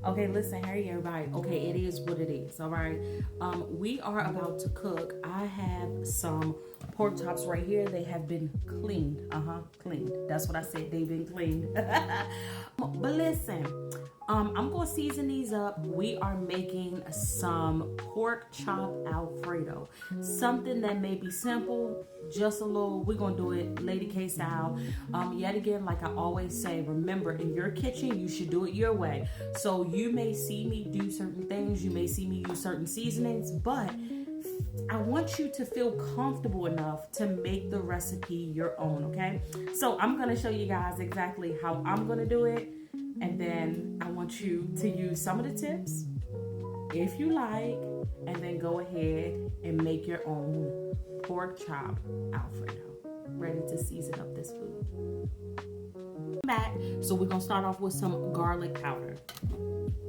Okay, listen, hey everybody. Okay, it is what it is, all right? We are about to cook. I have some pork chops right here. They have been cleaned. Cleaned. That's what I said, they've been cleaned. But listen, I'm gonna season these up. We are making some pork chop Alfredo. Something that may be simple, just a little, we're gonna do it Lady K style. Yet again, like I always say, remember, in your kitchen, you should do it your way. So you may see me do certain things, you may see me use certain seasonings, but I want you to feel comfortable enough to make the recipe your own, okay? So I'm gonna show you guys exactly how I'm gonna do it, and then I want you to use some of the tips, if you like, and then go ahead and make your own pork chop Alfredo. Ready to season up this food. Back. So we're gonna start off with some garlic powder.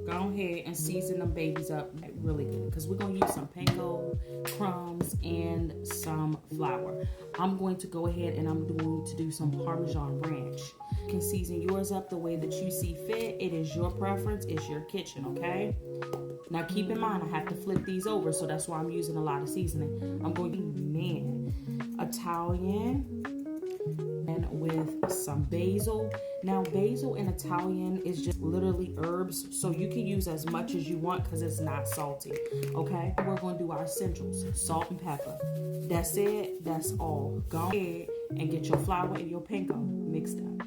Go ahead and season them babies up really good, because we're gonna use some panko crumbs and some flour. I'm going to go ahead and I'm going to do some Parmesan ranch. You can season yours up the way that you see fit. It is your preference, it's your kitchen, okay? Now keep in mind, I have to flip these over, so that's why I'm using a lot of seasoning. I'm going to Italian and with some basil. Now basil in Italian is just literally herbs, so you can use as much as you want because it's not salty, okay? We're going to do our essentials, salt and pepper. That's it, that's all. Go ahead and get your flour and your panko mixed up.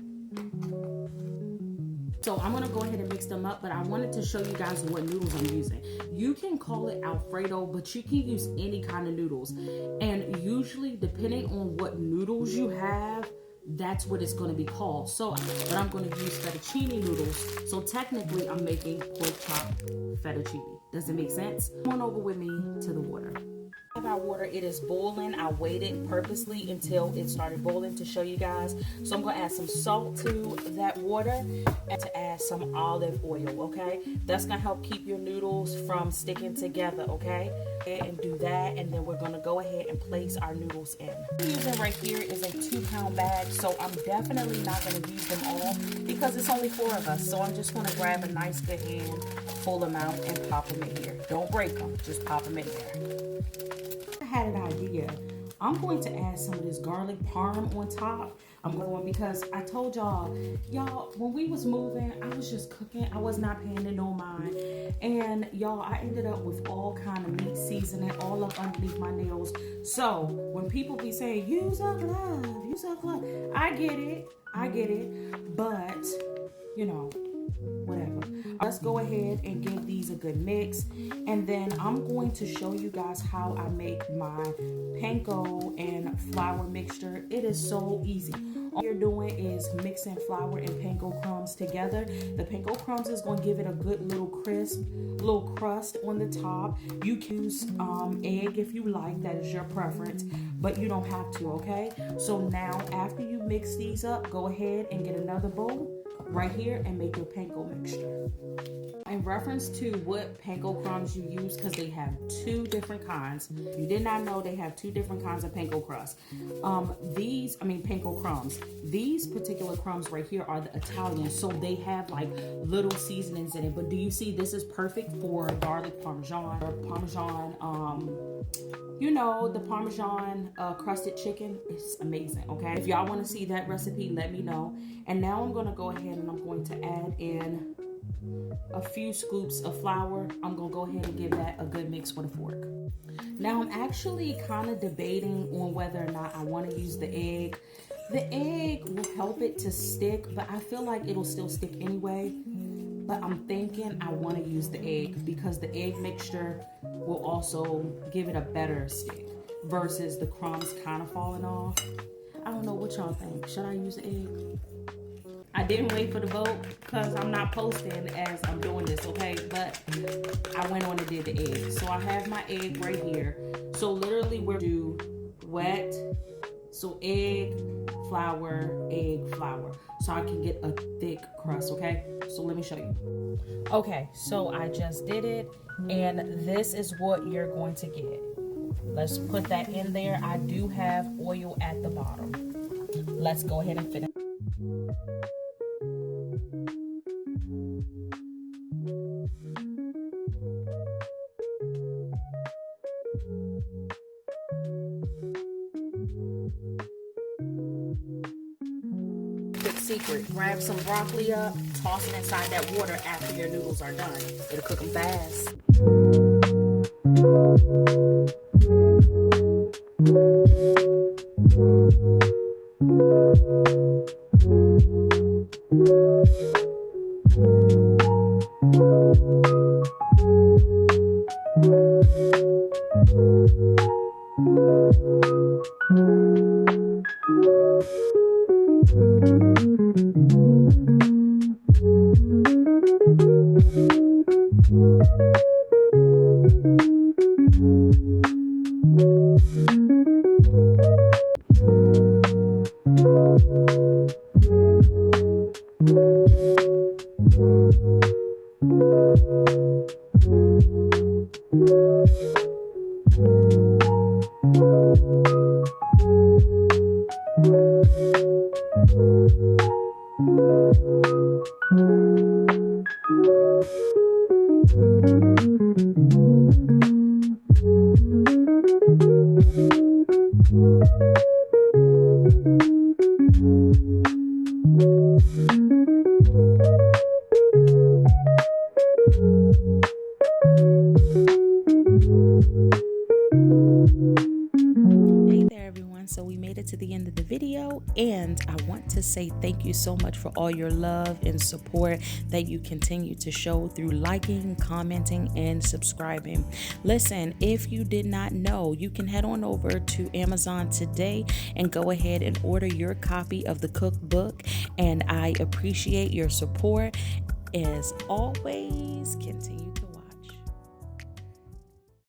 So I'm gonna go ahead and mix them up, but I wanted to show you guys what noodles I'm using. You can call it Alfredo, but you can use any kind of noodles. And usually, depending on what noodles you have, that's what it's gonna be called. So, but I'm gonna use fettuccine noodles. So technically, I'm making pork chop fettuccine. Does it make sense? Come on over with me to the water. Our water, it is boiling. I waited purposely until it started boiling to show you guys. So I'm gonna add some salt to that water and to add some olive oil, okay? That's gonna help keep your noodles from sticking together, okay? And do that, and then we're gonna go ahead and place our noodles in. What I'm using right here is a 2-pound bag, so I'm definitely not gonna use them all because it's only 4 of us. So I'm just gonna grab a nice good handful amount and pop them in here. Don't break them, just pop them in there. I had an idea. I'm going to add some of this garlic parm on top. I'm going because I told y'all, when we was moving, I was just cooking. I was not paying it no mind. And y'all, I ended up with all kind of meat seasoning all up underneath my nails. So when people be saying, use a glove, I get it. But, you know, whatever. Let's go ahead and give these a good mix, and then I'm going to show you guys how I make my panko and flour mixture. It is so easy. All you're doing is mixing flour and panko crumbs together. The panko crumbs is going to give it a good little crisp, little crust on the top. You can use egg if you like, that is your preference, but you don't have to, okay? So now after you mix these up, go ahead and get another bowl right here and make your panko mixture. In reference to what panko crumbs you use, because they have 2 different kinds. You did not know they have 2 different kinds of panko crust. Panko crumbs. These particular crumbs right here are the Italian, so they have like little seasonings in it. But do you see, this is perfect for garlic parmesan or parmesan, the parmesan crusted chicken. It's amazing, okay? If y'all want to see that recipe, let me know. And now I'm going to go ahead and I'm going to add in a few scoops of flour. I'm going to go ahead and give that a good mix with a fork. Now I'm actually kind of debating on whether or not I want to use the egg. The egg will help it to stick, but I feel like it'll still stick anyway. But I'm thinking I want to use the egg because the egg mixture will also give it a better stick versus the crumbs kind of falling off. I don't know what y'all think. Should I use the egg? I didn't wait for the vote because I'm not posting as I'm doing this, okay? But I went on and did the egg. So I have my egg right here. So literally we're do wet. So egg, flour, so I can get a thick crust, okay? So let me show you. Okay, so I just did it, and this is what you're going to get. Let's put that in there. I do have oil at the bottom. Let's go ahead and finish. secret. Grab some broccoli up, toss it inside that water after your noodles are done. It'll cook them fast. So we made it to the end of the video, and I want to say thank you so much for all your love and support that you continue to show through liking, commenting, and subscribing. Listen, if you did not know, you can head on over to Amazon today and go ahead and order your copy of the cookbook, and I appreciate your support. As always, continue